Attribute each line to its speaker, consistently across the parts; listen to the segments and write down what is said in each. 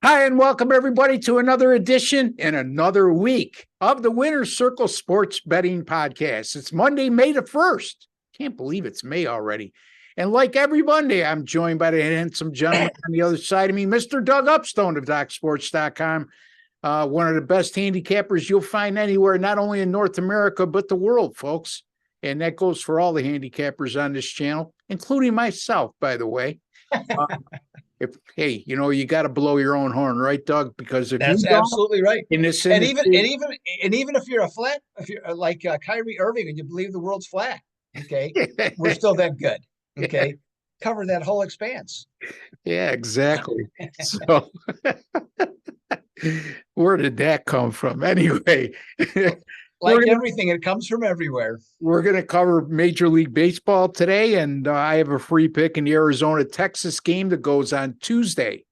Speaker 1: Hi, and welcome everybody to another edition and another week of the Winner's Circle Sports Betting Podcast. It's Monday, May the 1st. Can't believe it's May already. And like every Monday, I'm joined by the handsome gentleman on the other side of me, Mr. Doug Upstone of DocSports.com. One of the best handicappers you'll find anywhere, not only in North America, but the world, folks. And that goes for all the handicappers on this channel, including myself, by the way. You got to blow your own horn, right, Doug? Because if
Speaker 2: That's
Speaker 1: you don't,
Speaker 2: absolutely right.
Speaker 1: in this
Speaker 2: And even
Speaker 1: industry,
Speaker 2: and even and even if you're if you're like Kyrie Irving and you believe the world's flat, okay, we're still that good. Okay, cover that whole expanse.
Speaker 1: yeah, exactly. So, where did that come from? Anyway, we're
Speaker 2: Like
Speaker 1: gonna
Speaker 2: everything, it comes from everywhere.
Speaker 1: we're gonna cover Major League Baseball today, and I have a free pick in the Arizona-Texas game that goes on Tuesday.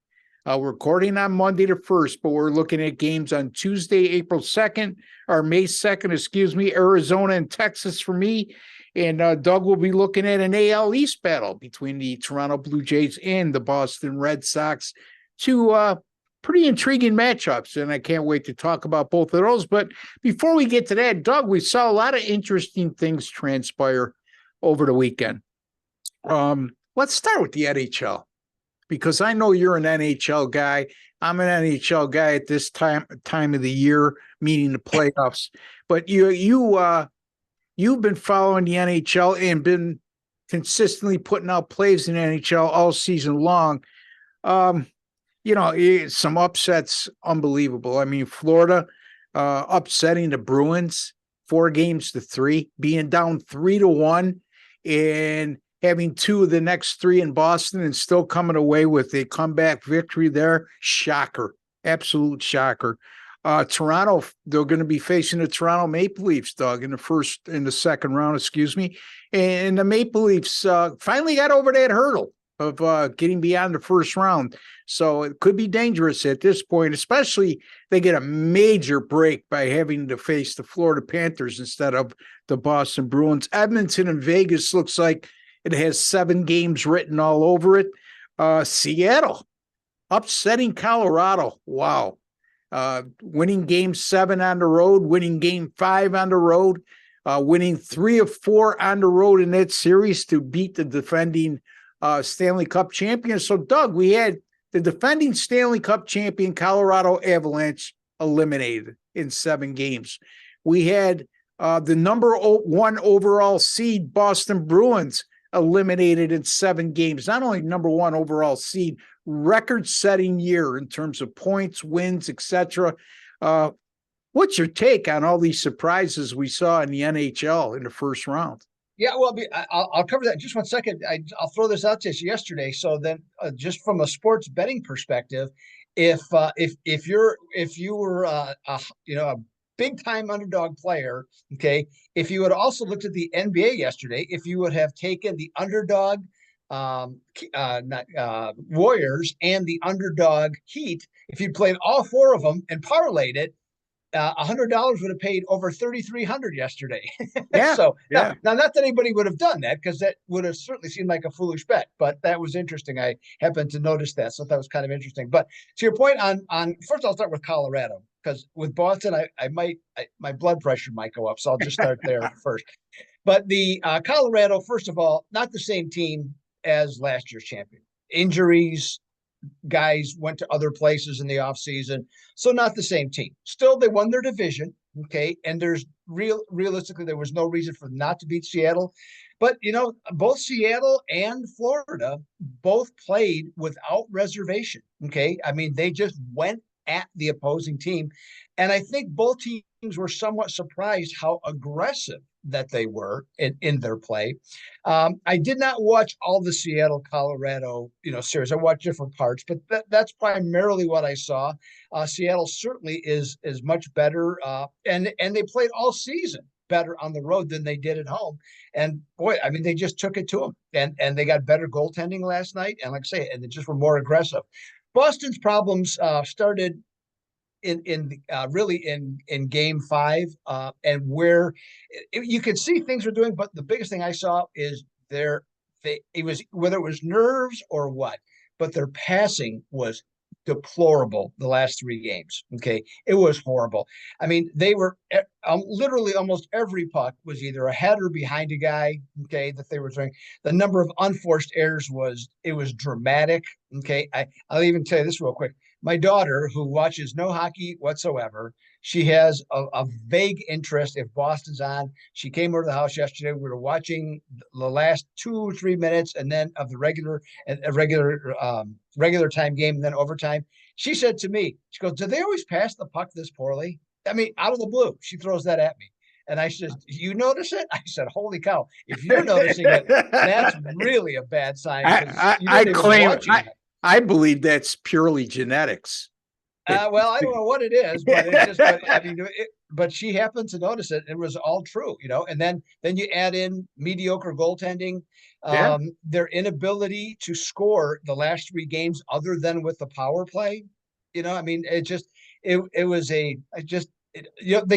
Speaker 1: We're recording on Monday the 1st, but we're looking at games on Tuesday, April 2nd, or May 2nd, Arizona and Texas for me. And Doug will be looking at an AL East battle between the Toronto Blue Jays and the Boston Red Sox. Two pretty intriguing matchups, and I can't wait to talk about both of those. But before we get to that, Doug, we saw a lot of interesting things transpire over the weekend. Let's start with the NHL, because I know you're an NHL guy. I'm an NHL guy at this time of the year, meaning the playoffs. But you've been following the NHL and been consistently putting out plays in the NHL all season long. Some upsets, unbelievable. I mean, Florida upsetting the Bruins 4-3, being down 3-1, and having two of the next three in Boston and still coming away with a comeback victory there. Shocker. Absolute shocker. Toronto, they're going to be facing the Toronto Maple Leafs, Doug, in the second round, And the Maple Leafs finally got over that hurdle of getting beyond the first round. So it could be dangerous at this point, especially they get a major break by having to face the Florida Panthers instead of the Boston Bruins. Edmonton and Vegas looks like it has 7 games written all over it. Seattle upsetting Colorado. Wow. Winning game 7 on the road, winning game 5 on the road, winning 3 of 4 on the road in that series to beat the defending Stanley Cup champions. So, Doug, we had the defending Stanley Cup champion Colorado Avalanche eliminated in 7 games. We had the number 1 overall seed Boston Bruins eliminated in 7 games. Not only number 1 overall seed, record-setting year in terms of points, wins, etc. What's your take on all these surprises we saw in the NHL in the first round?
Speaker 2: Yeah, well, I'll cover that in just 1 second. I'll throw this out to you yesterday. So then, just from a sports betting perspective, if you were a big time underdog player, okay, if you had also looked at the NBA yesterday, if you would have taken the underdog Warriors and the underdog Heat, if you played all 4 of them and parlayed it, $100 would have paid over 3,300 yesterday.
Speaker 1: Yeah,
Speaker 2: So
Speaker 1: yeah.
Speaker 2: now, not that anybody would have done that, because that would have certainly seemed like a foolish bet, but that was interesting. I happened to notice that, so that was kind of interesting. But to your point on first, I'll start with Colorado, because with Boston, my blood pressure might go up, so I'll just start there first. But the Colorado, first of all, not the same team as last year's champion. Injuries, guys went to other places in the offseason. So not the same team. Still, they won their division. Okay. And there's realistically, there was no reason for them not to beat Seattle. But, both Seattle and Florida both played without reservation. Okay. I mean, they just went at the opposing team. And I think both teams were somewhat surprised how aggressive that they were in their play. I did not watch all the Seattle Colorado series. I watched different parts, but that's primarily what I saw. Seattle certainly is much better, and they played all season better on the road than they did at home. And boy, I mean, they just took it to them, and they got better goaltending last night. And like I say, and they just were more aggressive. Boston's problems started really in game 5, and where you could see things were doing, but the biggest thing I saw is it was, whether it was nerves or what, but their passing was deplorable the last 3 games. Okay. It was horrible. I mean, they were literally almost every puck was either ahead or behind a guy. Okay. That they were throwing. The number of unforced errors was dramatic. Okay. I'll even tell you this real quick. My daughter, who watches no hockey whatsoever, she has a vague interest if Boston's on. She came over to the house yesterday. We were watching the last 2 or 3 minutes, and then of the regular time game, and then overtime. She said to me, she goes, "Do they always pass the puck this poorly?" I mean, out of the blue, she throws that at me. And I said, "You notice it?" I said, "Holy cow. If you're noticing it, that's really a bad sign, because you
Speaker 1: I
Speaker 2: didn't even
Speaker 1: claim
Speaker 2: watch it."
Speaker 1: I believe that's purely genetics.
Speaker 2: Well, I don't know what it is, but it's just, but I mean, but she happened to notice it. It was all true, and then you add in mediocre goaltending,
Speaker 1: Yeah.
Speaker 2: their inability to score the last 3 games other than with the power play. I mean, it was they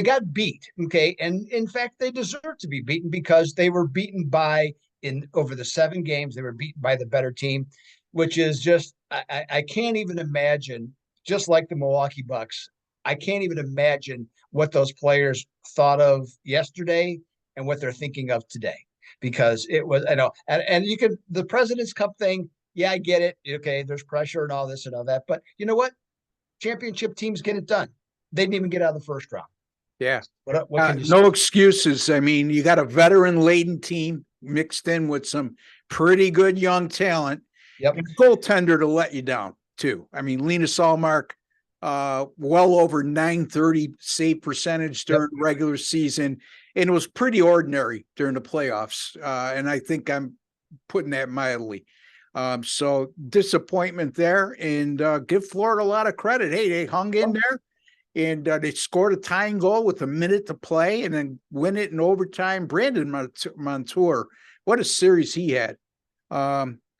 Speaker 2: got beat. Okay. And in fact, they deserve to be beaten, because they were beaten over the 7 games, they were beaten by the better team, which is just, I can't even imagine. Just like the Milwaukee Bucks, I can't even imagine what those players thought of yesterday and what they're thinking of today, because it was, I know, and you can, the President's Cup thing. Yeah, I get it. Okay. There's pressure and all this and all that, but you know what? Championship teams get it done. They didn't even get out of the first round.
Speaker 1: Yeah.
Speaker 2: What can you say?
Speaker 1: No excuses. I mean, you got a veteran-laden team mixed in with some pretty good young talent.
Speaker 2: Yep.
Speaker 1: And goaltender to let you down too. I mean, Linus Ullmark, well over 930 save percentage during the regular season, and it was pretty ordinary during the playoffs. And I think I'm putting that mildly. So disappointment there, and give Florida a lot of credit. Hey, they hung in there, and they scored a tying goal with a minute to play, and then win it in overtime. Brandon Montour, what a series he had.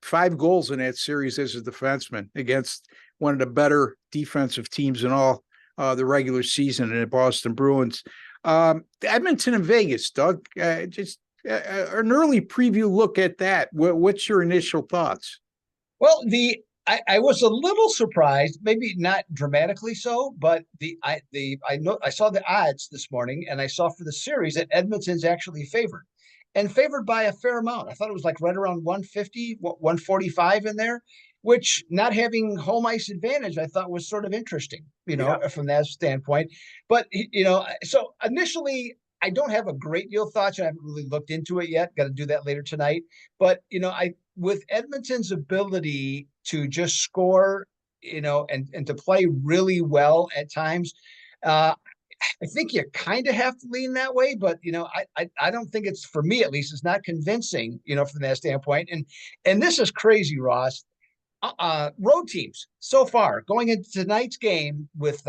Speaker 1: 5 goals in that series as a defenseman against one of the better defensive teams in all the regular season in the Boston Bruins. Edmonton and Vegas, Doug, just an early preview look at that. What's your initial thoughts?
Speaker 2: Well, I was a little surprised, maybe not dramatically so, but I saw the odds this morning, and I saw for the series that Edmonton's actually favored. And favored by a fair amount. I thought it was like right around 150, 145 in there, which, not having home ice advantage, I thought was sort of interesting, from that standpoint. But, so initially, I don't have a great deal of thoughts. I haven't really looked into it yet. Got to do that later tonight. But, with Edmonton's ability to just score, and to play really well at times, I think you kind of have to lean that way, but I don't think it's, for me at least, it's not convincing, from that standpoint. And this is crazy, Ross. Road teams so far going into tonight's game with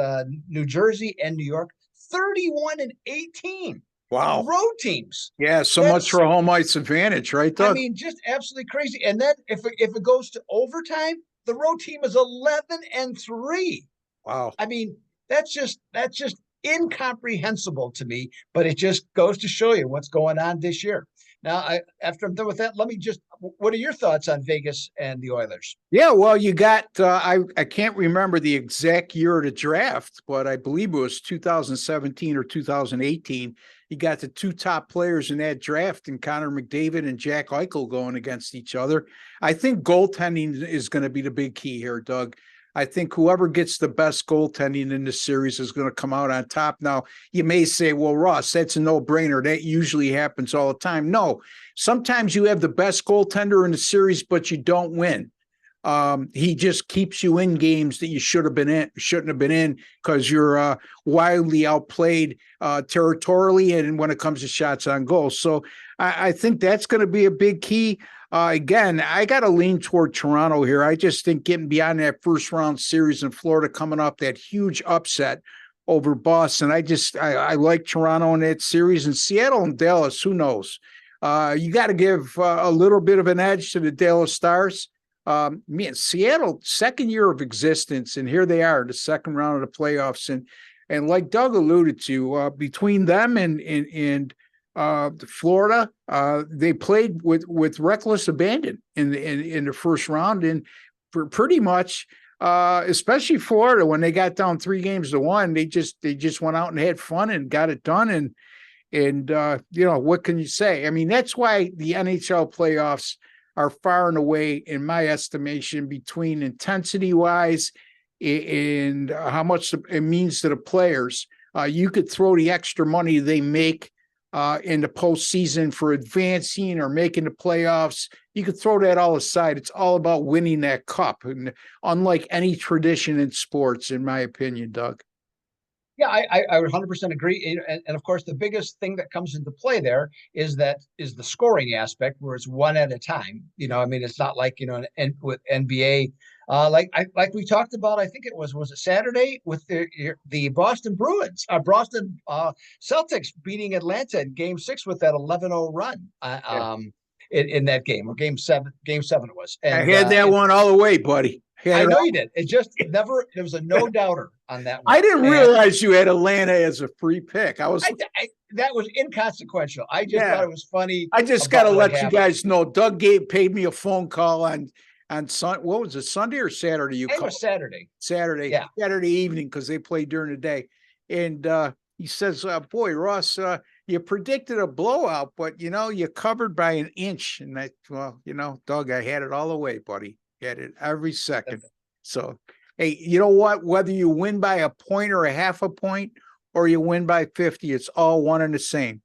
Speaker 2: New Jersey and New York, 31-18.
Speaker 1: Wow.
Speaker 2: Road teams.
Speaker 1: Yeah, so much for home ice advantage, right, Doug?
Speaker 2: I mean, just absolutely crazy. And then if it goes to overtime, the road team is 11-3.
Speaker 1: Wow.
Speaker 2: I mean, that's just incomprehensible to me, but it just goes to show you what's going on this year. Now, after I'm done with that, what are your thoughts on Vegas and the Oilers?
Speaker 1: Yeah, well, you got, I can't remember the exact year of the draft, but I believe it was 2017 or 2018. You got the 2 top players in that draft, and Connor McDavid and Jack Eichel going against each other. I think goaltending is going to be the big key here, Doug. I think whoever gets the best goaltending in this series is going to come out on top. Now, you may say, well, Ross, that's a no-brainer. That usually happens all the time. No, sometimes you have the best goaltender in the series, but you don't win. He just keeps you in games that you shouldn't have been in, because you're wildly outplayed territorially and when it comes to shots on goal. So I think that's going to be a big key. Again, I got to lean toward Toronto here. I just think getting beyond that first round series in Florida, coming up that huge upset over Boston, I like Toronto in that series. And Seattle and Dallas, who knows? You got to give a little bit of an edge to the Dallas Stars. Seattle, second year of existence, and here they are, the second round of the playoffs. And like Doug alluded to, between them and Florida, they played with reckless abandon in the first round, and pretty much especially Florida, when they got down 3-1, they just went out and had fun and got it done. And what can you say? I mean, that's why the NHL playoffs are far and away, in my estimation, between intensity wise and how much it means to the players. You could throw the extra money they make in the postseason for advancing or making the playoffs. You could throw that all aside. It's all about winning that cup, and unlike any tradition in sports, in my opinion, Doug.
Speaker 2: Yeah, I would 100% agree. And of course, the biggest thing that comes into play there is the scoring aspect, where it's one at a time. I mean, it's not like, with NBA, like we talked about. I think it was it Saturday with the Boston Bruins, Boston Celtics beating Atlanta in Game 6 with that 11-0 run. In that game, or Game 7 it was. And
Speaker 1: I had that one all the way, buddy.
Speaker 2: I know you did. It just never. There was a no doubter on that one.
Speaker 1: I didn't realize you had Atlanta as a free pick. That
Speaker 2: was inconsequential. I just thought it was funny.
Speaker 1: I just got to let you guys know. Doug paid me a phone call on what was it, Sunday or Saturday?
Speaker 2: It was Saturday.
Speaker 1: Yeah. Saturday evening, because they played during the day. And he says, boy, Ross, you predicted a blowout, but you covered by an inch. And Doug, I had it all the way, buddy. Had it every second. So, hey, you know what? Whether you win by a point or a half a point, or you win by 50, it's all one and the same.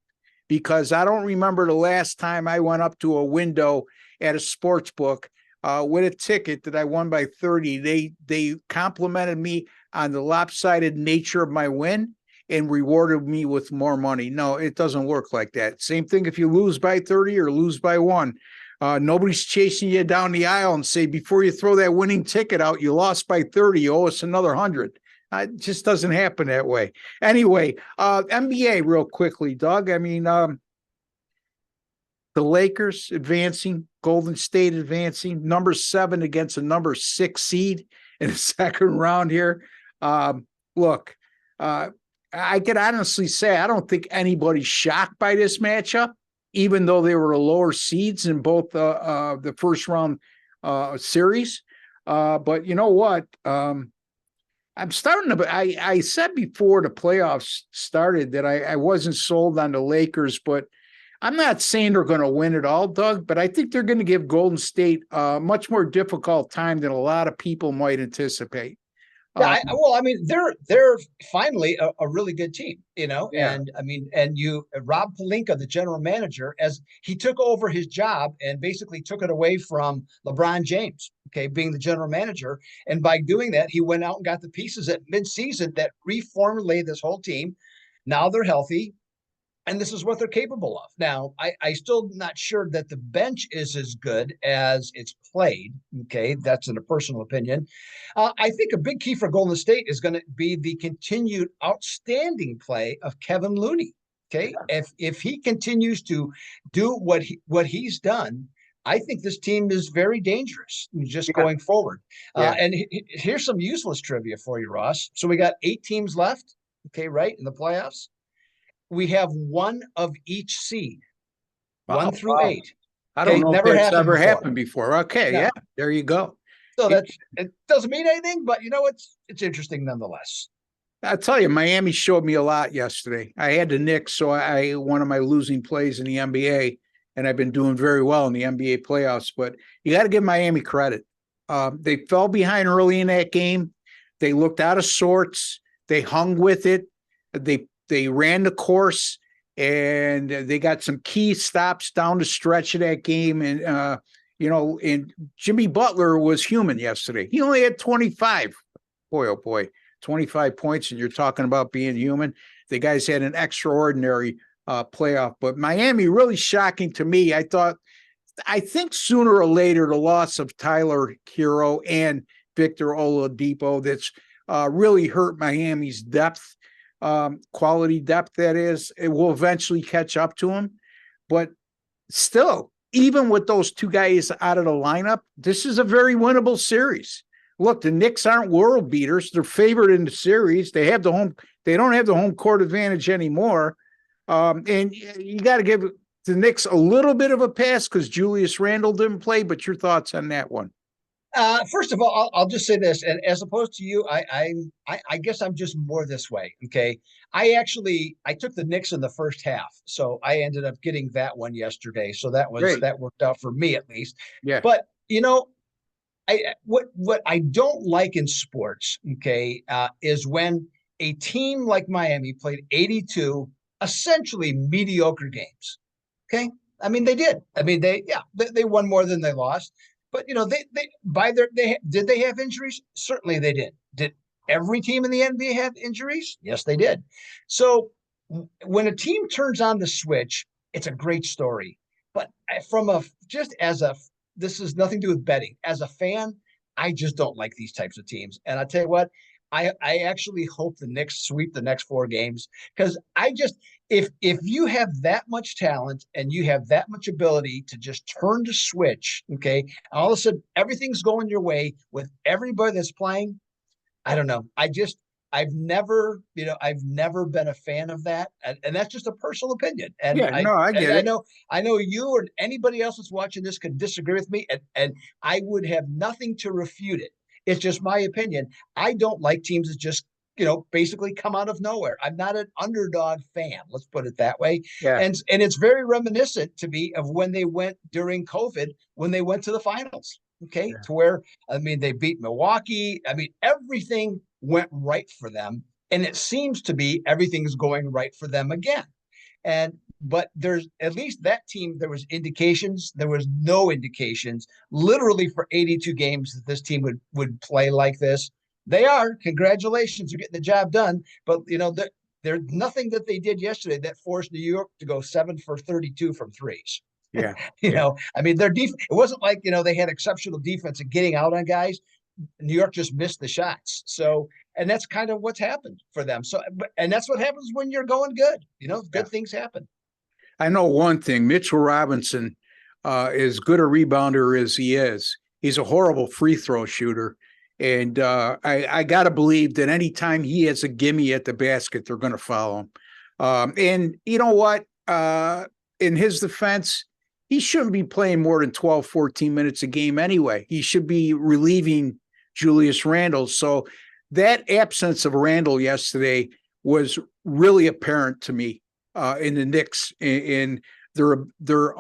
Speaker 1: Because I don't remember the last time I went up to a window at a sports book with a ticket that I won by 30. They complimented me on the lopsided nature of my win and rewarded me with more money. No, it doesn't work like that. Same thing if you lose by 30 or lose by 1. Nobody's chasing you down the aisle and say, before you throw that winning ticket out, you lost by 30, you owe us another 100. It just doesn't happen that way. Anyway, NBA real quickly, Doug. I mean, the Lakers advancing, Golden State advancing, number 7 against a number 6 seed in the second round here. Look, I could honestly say I don't think anybody's shocked by this matchup, even though they were the lower seeds in both the first round series. But you know what? I'm starting to. I said before the playoffs started that I wasn't sold on the Lakers, but I'm not saying they're going to win it all, Doug. But I think they're going to give Golden State a much more difficult time than a lot of people might anticipate.
Speaker 2: Yeah, I mean, they're finally a really good team,
Speaker 1: Yeah.
Speaker 2: And I mean, and Rob Pelinka, the general manager, as he took over his job and basically took it away from LeBron James, being the general manager. And by doing that, he went out and got the pieces at midseason that reformulated this whole team. Now they're healthy, and this is what they're capable of. Now, I still not sure that the bench is as good as it's played. That's in a personal opinion. I think a big key for Golden State is going to be the continued outstanding play of Kevin Looney. If he continues to do what he's done, I think this team is very dangerous just going forward. And here's some useless trivia for you, Ross. So we got 8 teams left, right, in the playoffs. We have 1 of each seed, 1 through 8.
Speaker 1: I don't know if that's ever happened before. Okay, yeah, there you go.
Speaker 2: So it doesn't mean anything, but it's interesting nonetheless.
Speaker 1: I'll tell you, Miami showed me a lot yesterday. I had the Knicks, so one of my losing plays in the NBA, and I've been doing very well in the NBA playoffs. But you got to give Miami credit. They fell behind early in that game. They looked out of sorts. They hung with it. They ran the course, and they got some key stops down the stretch of that game. And, and Jimmy Butler was human yesterday. He only had 25. Boy, oh boy, 25 points, and you're talking about being human. The guys had an extraordinary playoff. But Miami, really shocking to me. I think sooner or later, the loss of Tyler Hero and Victor Oladipo, that's really hurt Miami's depth. Quality depth, that is, it will eventually catch up to him. But still, even with those 2 guys out of the lineup, this is a very winnable series. Look, the Knicks aren't world beaters. They're favored in the series. They don't have the home court advantage anymore. And you got to give the Knicks a little bit of a pass because Julius Randle didn't play. But your thoughts on that one?
Speaker 2: First of all, I'll just say this, and as opposed to you, I guess I'm just more this way. Okay, I took the Knicks in the first half, so I ended up getting that one yesterday. So
Speaker 1: Great.
Speaker 2: that worked out for me at least.
Speaker 1: Yeah.
Speaker 2: But what I don't like in sports, okay, is when a team like Miami played 82 essentially mediocre games. Okay, I mean they did. I mean they won more than they lost, but they by their did they have injuries? Certainly they did. Did every team in the NBA have injuries? Yes, they did. So when a team turns on the switch, it's a great story. But from a just as a this is nothing to do with betting. As a fan, I just don't like these types of teams. And I tell you what, I actually hope the Knicks sweep the next 4 games because I just if you have that much talent and you have that much ability to just turn the switch, okay, all of a sudden everything's going your way with everybody that's playing. I don't know. I've never been a fan of that, and that's just a personal opinion. And
Speaker 1: Yeah. No, I
Speaker 2: and
Speaker 1: get it.
Speaker 2: I know you or anybody else that's watching this could disagree with me, and I would have nothing to refute it. It's just my opinion. I don't like teams that just basically come out of nowhere. I'm not an underdog fan. Let's put it that way.
Speaker 1: Yeah.
Speaker 2: And it's very reminiscent to me of when they went during COVID when they went to the finals. Okay,
Speaker 1: Yeah.
Speaker 2: to where I mean they beat Milwaukee. I mean everything went right for them, and it seems to be everything's going right for them again. And but there's at least that team. There was indications. There was no indications, literally for 82 games that this team would play like this. They are. Congratulations, you're getting the job done. But there's nothing that they did yesterday that forced New York to go 7 for 32 from threes.
Speaker 1: Yeah.
Speaker 2: You
Speaker 1: Yeah.
Speaker 2: know, I mean, it wasn't like, they had exceptional defense and getting out on guys. New York just missed the shots. So, and that's kind of what's happened for them. So, and that's what happens when you're going good.
Speaker 1: Yeah.
Speaker 2: Good things happen.
Speaker 1: I know one thing. Mitchell Robinson, as good a rebounder as he is, he's a horrible free throw shooter. And I got to believe that anytime he has a gimme at the basket, they're going to follow him. And you know what? In his defense, he shouldn't be playing more than 12, 14 minutes a game anyway. He should be relieving Julius Randle. So that absence of Randle yesterday was really apparent to me in the Knicks in their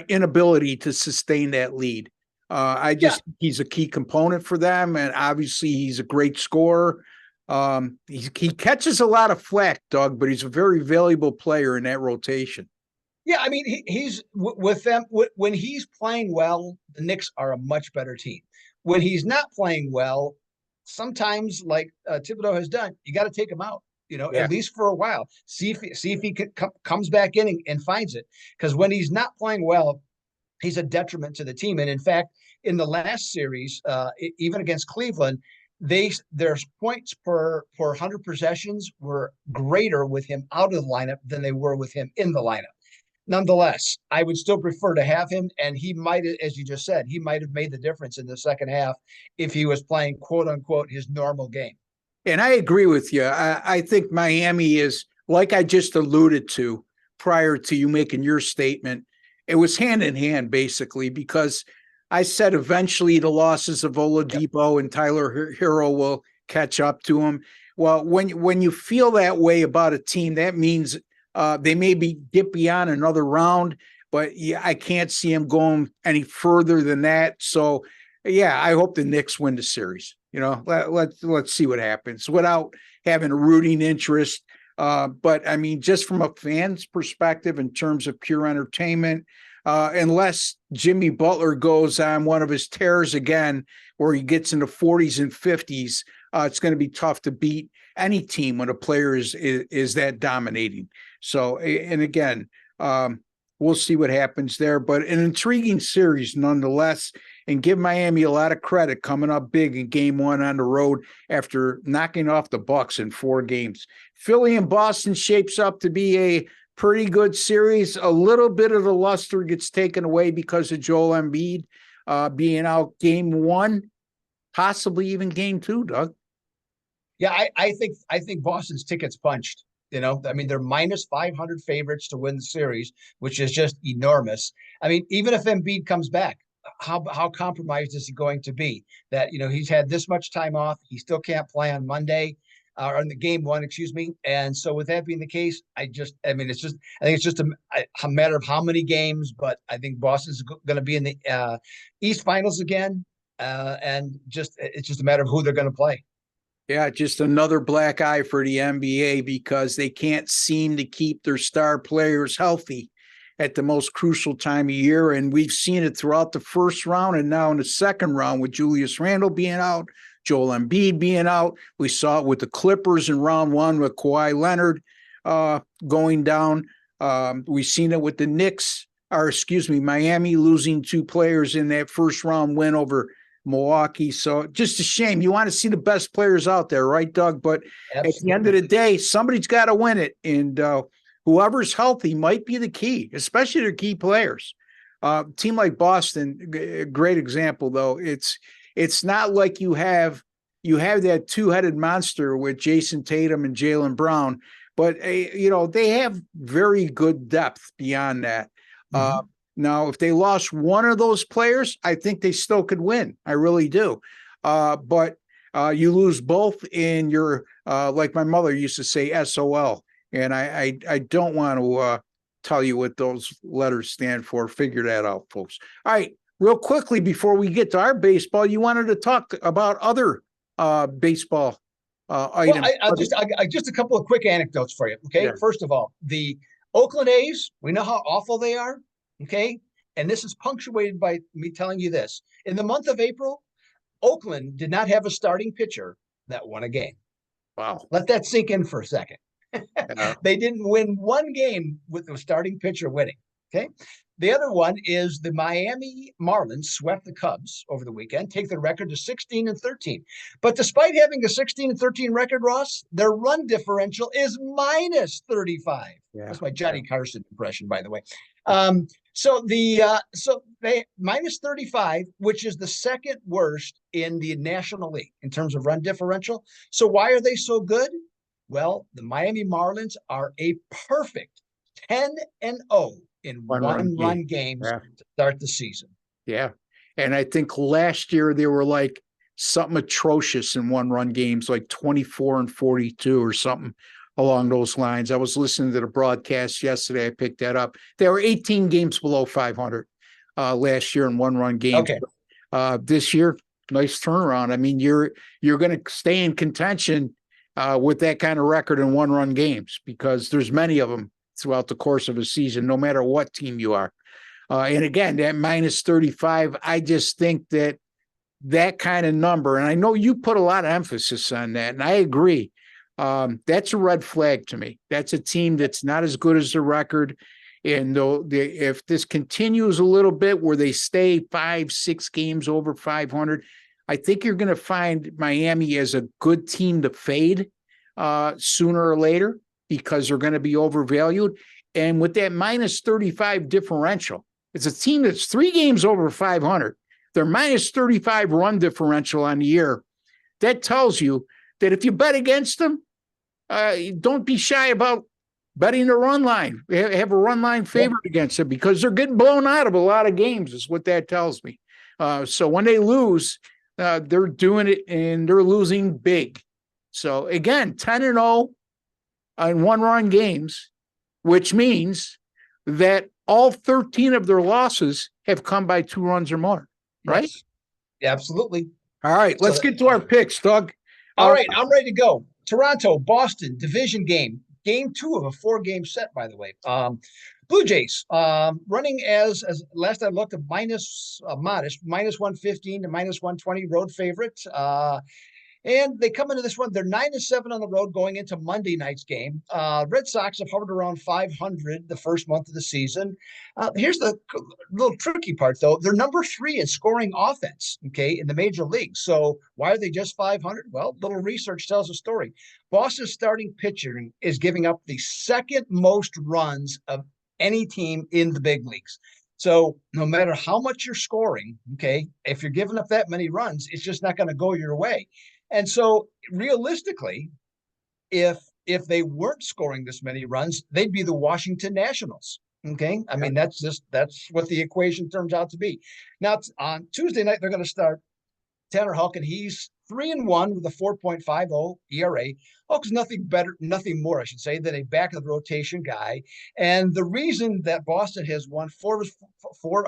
Speaker 1: inability to sustain that lead. I just he's a key component for them, and obviously he's a great scorer. He catches a lot of flack, Doug, but he's a very valuable player in that rotation.
Speaker 2: Yeah, I mean, he's with them when he's playing well. The Knicks are a much better team. When he's not playing well, sometimes like Thibodeau has done, you got to take him out.
Speaker 1: Yeah.
Speaker 2: At least for a while. See if he comes back in and finds it. Because when he's not playing well, he's a detriment to the team. And in fact, in the last series, even against Cleveland, their points per 100 possessions were greater with him out of the lineup than they were with him in the lineup. Nonetheless, I would still prefer to have him, and he might, as you just said, he might have made the difference in the second half if he was playing quote unquote his normal game.
Speaker 1: And I agree with you. I think Miami is, like I just alluded to prior to you making your statement, it was hand in hand, basically, because I said eventually the losses of Oladipo and Tyler Hero will catch up to him. Well, when you feel that way about a team, that means they maybe get beyond another round, but yeah, I can't see him going any further than that. So, yeah, I hope the Knicks win the series. Let's see what happens without having a rooting interest. But I mean, just from a fan's perspective, in terms of pure entertainment, unless Jimmy Butler goes on one of his tears again, where he gets in the 40s and 50s, it's going to be tough to beat any team when a player is that dominating. So, and again, we'll see what happens there. But an intriguing series nonetheless. And give Miami a lot of credit coming up big in game one on the road after knocking off the Bucks in 4 games. Philly and Boston shapes up to be a pretty good series. A little bit of the luster gets taken away because of Joel Embiid being out game 1, possibly even game 2, Doug.
Speaker 2: Yeah, I think Boston's ticket's punched. I mean, they're minus 500 favorites to win the series, which is just enormous. I mean, even if Embiid comes back, how compromised is he going to be? That he's had this much time off, he still can't play on Monday, or on the game one, excuse me. And so, with that being the case, I think it's just a matter of how many games. But I think Boston's going to be in the East Finals again, and it's just a matter of who they're going to play.
Speaker 1: Yeah, just another black eye for the NBA because they can't seem to keep their star players healthy at the most crucial time of year. And we've seen it throughout the first round and now in the second round with Julius Randle being out, Joel Embiid being out. We saw it with the Clippers in round one with Kawhi Leonard going down. We've seen it with the Miami losing 2 players in that first round win over Milwaukee. So just a shame. You want to see the best players out there, right, Doug? But Absolutely. At the end of the day, somebody's got to win it. And whoever's healthy might be the key, especially their key players. Team like Boston, great example, though. It's not like you have that two-headed monster with Jason Tatum and Jaylen Brown, but they have very good depth beyond that. Mm-hmm. Now, if they lost one of those players, I think they still could win. I really do. But you lose both in your, like my mother used to say, SOL. And I don't want to tell you what those letters stand for. Figure that out, folks. All right. Real quickly, before we get to our baseball, you wanted to talk about other baseball items.
Speaker 2: Well, just a couple of quick anecdotes for you. Okay. Yeah. First of all, the Oakland A's, we know how awful they are. Okay. And this is punctuated by me telling you this. In the month of April, Oakland did not have a starting pitcher that won a game.
Speaker 1: Wow.
Speaker 2: Let that sink in for a second. They didn't win one game with the starting pitcher winning. Okay. The other one is the Miami Marlins swept the Cubs over the weekend, take their record to 16-13. But despite having a 16-13 record, Ross, their run differential is minus 35. Yeah. That's my Johnny Carson impression, by the way. So they minus 35, which is the second worst in the National League in terms of run differential. So why are they so good? Well, the Miami Marlins are a perfect 10-0 in one-run games to start the season.
Speaker 1: Yeah. And I think last year they were like something atrocious in one-run games, like 24-42 or something along those lines. I was listening to the broadcast yesterday. I picked that up. They were 18 games below 500 last year in one-run games. Okay. This year, nice turnaround. I mean, you're going to stay in contention with that kind of record in one-run games because there's many of them throughout the course of a season, no matter what team you are. And again, that minus 35, I just think that kind of number, and I know you put a lot of emphasis on that, and I agree. That's a red flag to me. That's a team that's not as good as the record. And if this continues a little bit where they stay 5-6 games over 500, I think you're going to find Miami as a good team to fade sooner or later because they're going to be overvalued. And with that minus 35 differential, it's a team that's 3 games over 500. Their minus 35 run differential on the year. That tells you that if you bet against them, don't be shy about betting the run line. Have a run line favorite against them because they're getting blown out of a lot of games is what that tells me. So when they lose, they're doing it and they're losing big. So again, 10-0 on one-run games, which means that all 13 of their losses have come by 2 runs or more, right?
Speaker 2: Yes. Yeah, absolutely.
Speaker 1: All right, let's get to our picks, Doug.
Speaker 2: All right, I'm ready to go. Toronto, Boston, division game. Game 2 of a 4-game set, by the way. Blue Jays running as last I looked, a modest minus 115 to minus 120 road favorite. And they come into this one, they're 9-7 on the road going into Monday night's game. Red Sox have hovered around 500 the first month of the season. Here's the little tricky part, though. They're number 3 in scoring offense, okay, in the major leagues. So why are they just 500? Well, little research tells a story. Boston's starting pitcher is giving up the second most runs of any team in the big leagues. So no matter how much you're scoring, okay, if you're giving up that many runs, it's just not going to go your way. And so realistically, if they weren't scoring this many runs, they'd be the Washington Nationals. Okay. I mean, that's what the equation turns out to be. Now, on Tuesday night, they're going to start Tanner Houck, and he's 3-1 with a 4.50 ERA. Houck's nothing more, I should say, than a back of the rotation guy. And the reason that Boston has won four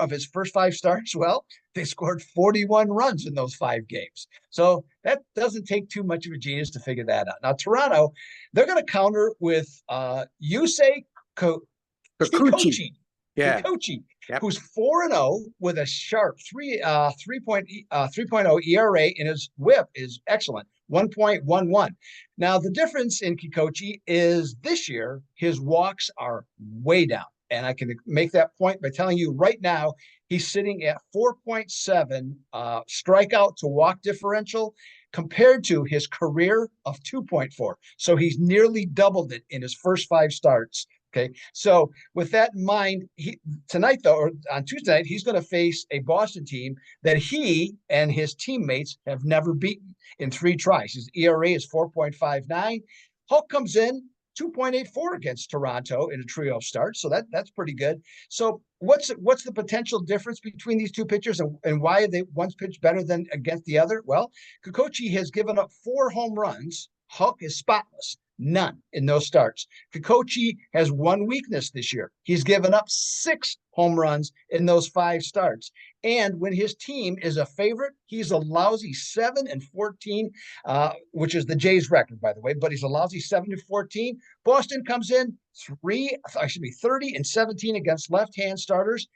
Speaker 2: of his first 5 starts, well, they scored 41 runs in those 5 games. So that doesn't take too much of a genius to figure that out. Now, Toronto, they're going to counter with Yusei
Speaker 1: Kikuchi. Yeah.
Speaker 2: Kikuchi,
Speaker 1: Yep.
Speaker 2: who's 4-0 with a sharp 3.0 ERA, and his whip is excellent, 1.11. Now, the difference in Kikuchi is this year, his walks are way down. And I can make that point by telling you right now, he's sitting at 4.7 strikeout to walk differential compared to his career of 2.4. So he's nearly doubled it in his first 5 starts. Okay, so with that in mind, tonight, though, or on Tuesday night, he's going to face a Boston team that he and his teammates have never beaten in 3 tries. His ERA is 4.59. Hulk comes in 2.84 against Toronto in a trio start, so that's pretty good. So what's the potential difference between these 2 pitchers, and why are they one's pitched better than against the other? Well, Kikuchi has given up 4 home runs. Hulk is spotless. None in those starts. Kikuchi has one weakness this year. He's given up 6 home runs in those 5 starts. And when his team is a favorite, he's a lousy 7-14, which is the Jays record, by the way, but he's a lousy 7-14. Boston comes in 30-17 against left-hand starters.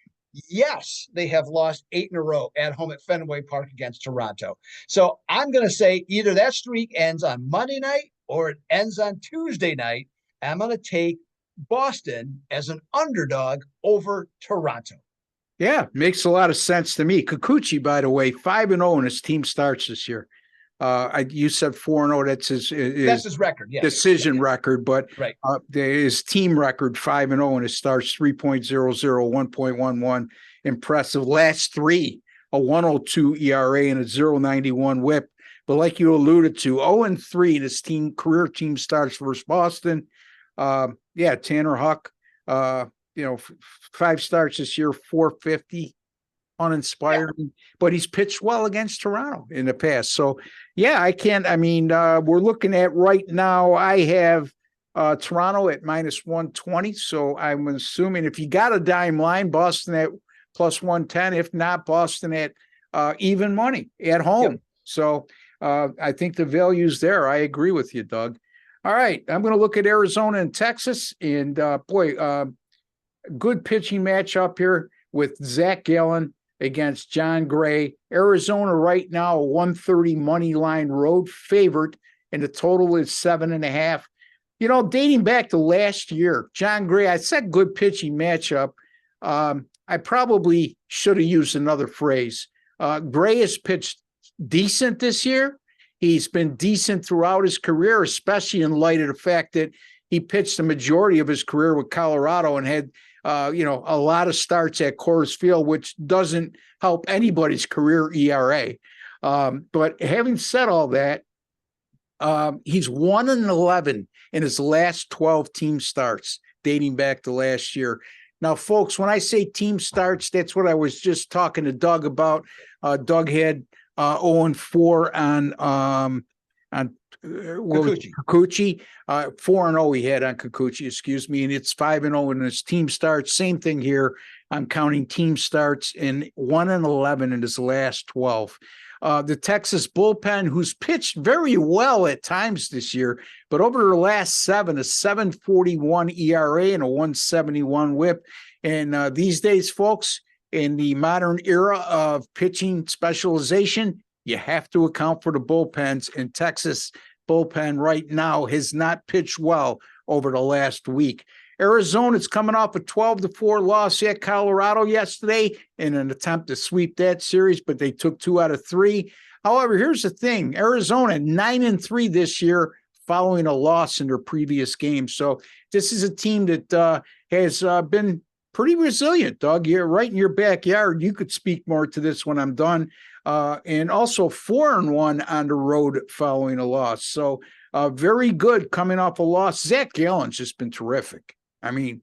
Speaker 2: Yes, they have lost 8 in a row at home at Fenway Park against Toronto. So I'm going to say either that streak ends on Monday night or it ends on Tuesday night. I'm going to take Boston as an underdog over Toronto.
Speaker 1: Yeah, makes a lot of sense to me. Kikuchi, by the way, 5-0 in his team starts this year. You said 4-0. That's his
Speaker 2: record, yes.
Speaker 1: Decision record, but
Speaker 2: right.
Speaker 1: His team record 5-0 in his starts 3.00, 1.11. Impressive. Last 3, a 1.02 ERA and a 0.91 WHIP. But like you alluded to, 0-3 in his career team starts versus Boston. Tanner Houck, 5 starts this year, 450. Uninspired, but he's pitched well against Toronto in the past. So, we're looking at right now, I have Toronto at -120. So I'm assuming if you got a dime line, Boston at +110. If not, Boston at even money at home. Yep. So I think the value's there. I agree with you, Doug. All right. I'm going to look at Arizona and Texas. And good pitching matchup here with Zach Gallen against John Gray. Arizona right now, a 130 money line road favorite, and the total is 7.5. Dating back to last year, John Gray, I said good pitching matchup. I probably should have used another phrase. Gray has pitched decent this year. He's been decent throughout his career, especially in light of the fact that he pitched the majority of his career with Colorado and had a lot of starts at Coors Field, which doesn't help anybody's career ERA. But having said all that, he's 1-11 in his last 12 team starts, dating back to last year. Now, folks, when I say team starts, that's what I was just talking to Doug about. Doug had 0-4 on Kikuchi. 4-0 he had on Kikuchi, excuse me, and it's 5-0 in his team starts. Same thing here. I'm counting team starts in 1-11 in his last 12. The Texas bullpen, who's pitched very well at times this year, but over the last 7, a 7.41 ERA and a 1.71 WHIP. And these days, folks, in the modern era of pitching specialization, you have to account for the bullpens, and Texas bullpen right now has not pitched well over the last week. Arizona's coming off a 12-4 loss at Colorado yesterday in an attempt to sweep that series, but they took 2 out of 3. However, here's the thing. Arizona 9-3 this year following a loss in their previous game. So this is a team that has been pretty resilient, Doug. You're right in your backyard. You could speak more to this when I'm done. And also 4-1 on the road following a loss. So very good coming off a loss. Zach Gallen's just been terrific. I mean,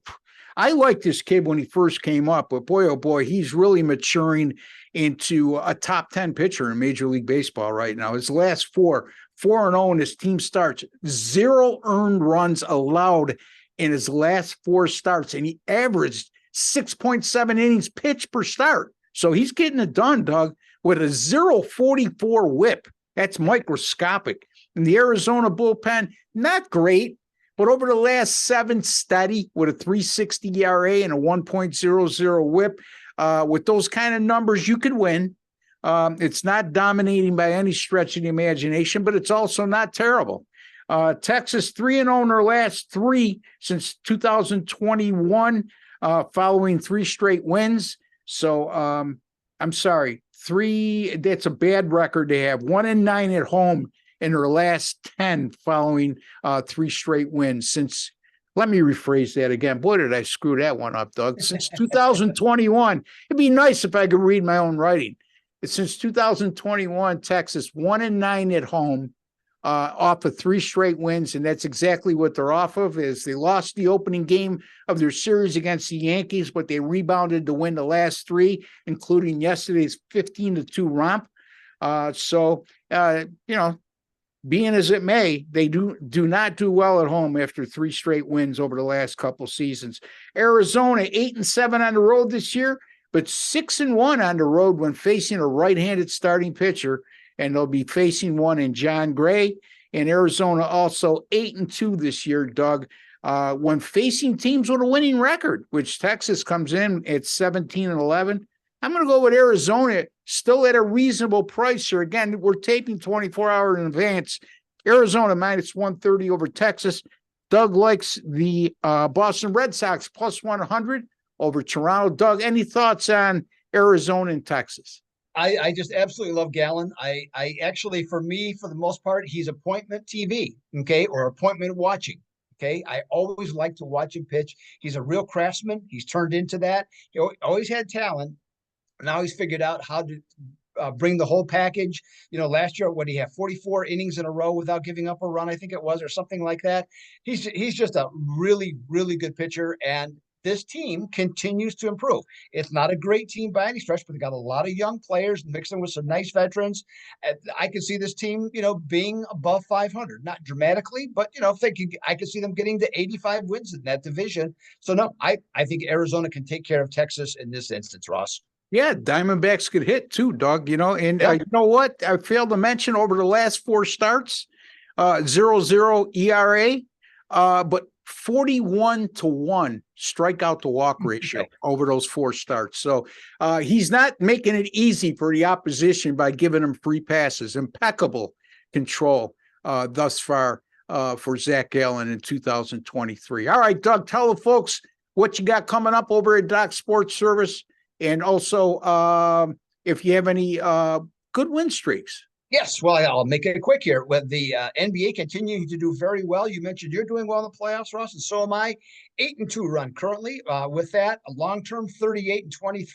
Speaker 1: I liked this kid when he first came up, but boy, oh boy, he's really maturing into a top 10 pitcher in Major League Baseball right now. His last 4-0 in his team starts, 0 earned runs allowed in his last 4 starts, and he averaged 6.7 innings pitched per start. So he's getting it done, Doug, with a 0.44 whip. That's microscopic. And the Arizona bullpen, not great, but over the last 7, steady with a 3.60 ERA and a 1.00 whip. With those kind of numbers, you could win. It's not dominating by any stretch of the imagination, but it's also not terrible. Texas 3-0 in their last 3 since 2021, following 3 straight wins. So I'm sorry, 3, that's a bad record to have. 1-9 at home in their last 10 following 3 straight wins since, let me rephrase that again. Boy, did I screw that one up, Doug. Since 2021. It'd be nice if I could read my own writing. Since 2021, Texas 1-9 at home, off of 3 straight wins, and that's exactly what they're off of. Is they lost the opening game of their series against the Yankees, but they rebounded to win the last 3, including yesterday's 15-2 romp. Being as it may, they do not do well at home after 3 straight wins over the last couple seasons. Arizona 8-7 on the road this year, but 6-1 on the road when facing a right-handed starting pitcher. And they'll be facing one in John Gray. And Arizona also 8-2 this year, Doug, when facing teams with a winning record, which Texas comes in at 17-11. I'm going to go with Arizona, still at a reasonable price here. Again, we're taping 24 hours in advance. Arizona minus 130 over Texas. Doug likes the Boston Red Sox plus 100 over Toronto. Doug, any thoughts on Arizona and Texas?
Speaker 2: I just absolutely love Gallen. I actually, for me, for the most part, he's appointment TV, okay, or appointment watching. Okay. I always like to watch him pitch. He's a real craftsman. He's turned into that. He always had talent. Now he's figured out how to bring the whole package. Last year, what he had 44 innings in a row without giving up a run, I think it was, or something like that. He's just a really, really good pitcher. And this team continues to improve. It's not a great team by any stretch, but they got a lot of young players mixing with some nice veterans. I can see this team, being above 500, not dramatically, but if they can, I can see them getting to 85 wins in that division. So no, I think Arizona can take care of Texas in this instance, Ross.
Speaker 1: Yeah, Diamondbacks could hit too, Doug, and you know what? I failed to mention over the last 4 starts, 0.00 ERA, but 41-1 strikeout to walk ratio over those 4 starts. So he's not making it easy for the opposition by giving them free passes. Impeccable control thus far for Zach Gallen in 2023. All right, Doug, tell the folks what you got coming up over at Doc Sports Service, and also if you have any good win streaks.
Speaker 2: Yes, well, I'll make it quick here. With the NBA continuing to do very well, you mentioned you're doing well in the playoffs, Ross, and so am I. 8-2 run currently. With that, a long-term 38-23,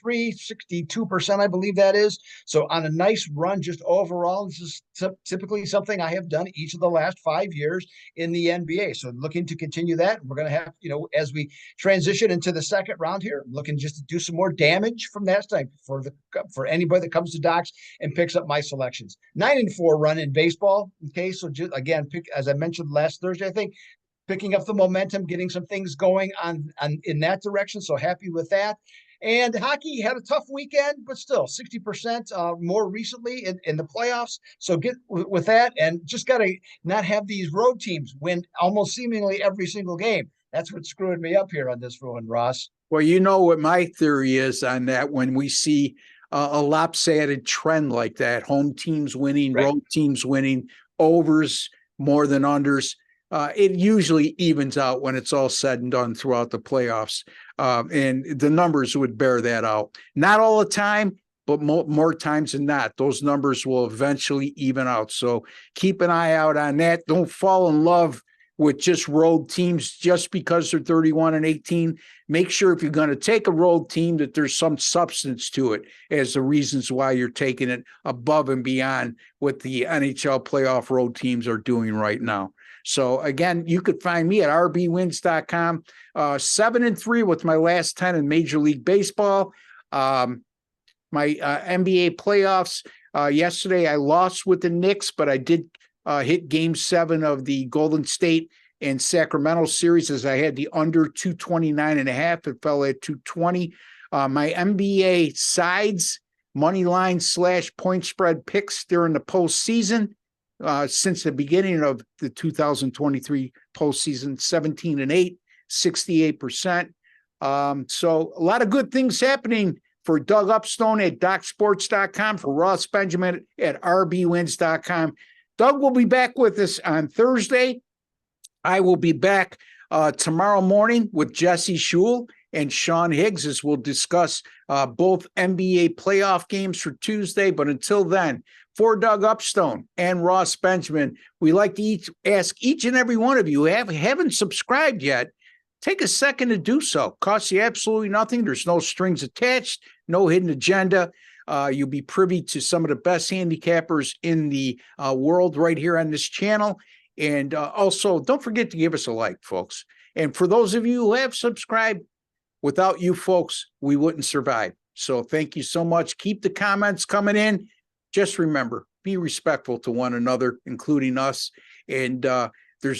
Speaker 2: 62%, I believe that is. So on a nice run, just overall, this is typically something I have done each of the last 5 years in the NBA. So looking to continue that. We're going to have, as we transition into the second round here, looking just to do some more damage from that side for anybody that comes to Docs and picks up my selections. 9-4 run in baseball. Okay, so just again, as I mentioned last Thursday, I think picking up the momentum, getting some things going on in that direction. So happy with that. And hockey had a tough weekend, but still 60% more recently in the playoffs. So get with that, and just got to not have these road teams win almost seemingly every single game. That's what screwed me up here on this one, Ross.
Speaker 1: Well, you know what my theory is on that. When we see a lopsided trend like that, home teams winning, right, road teams winning, overs more than unders, it usually evens out when it's all said and done throughout the playoffs. And the numbers would bear that out. Not all the time, but more times than not, those numbers will eventually even out. So keep an eye out on that. Don't fall in love with just road teams just because they're 31-18. Make sure if you're going to take a road team that there's some substance to it as the reasons why you're taking it above and beyond what the NHL playoff road teams are doing right now. So again, you could find me at rbwins.com, 7-3 with my last 10 in Major League Baseball. My NBA playoffs, yesterday I lost with the Knicks, but I did hit game 7 of the Golden State and Sacramento series as I had the under 229.5. It fell at 220. My NBA sides, money line / point spread picks during the postseason, since the beginning of the 2023 postseason, 17-8, 68%. So a lot of good things happening for Doug Upstone at DocSports.com, for Ross Benjamin at RBWins.com. Doug will be back with us on Thursday. I will be back tomorrow morning with Jesse Schul and Sean Higgs as we'll discuss both NBA playoff games for Tuesday. But until then, for Doug Upstone and Ross Benjamin, we like to ask each and every one of you who haven't subscribed yet, take a second to do so. Costs you absolutely nothing. There's no strings attached, no hidden agenda. You'll be privy to some of the best handicappers in the world right here on this channel. And also, don't forget to give us a like, folks. And for those of you who have subscribed, without you folks, we wouldn't survive. So thank you so much. Keep the comments coming in. Just remember, be respectful to one another, including us. And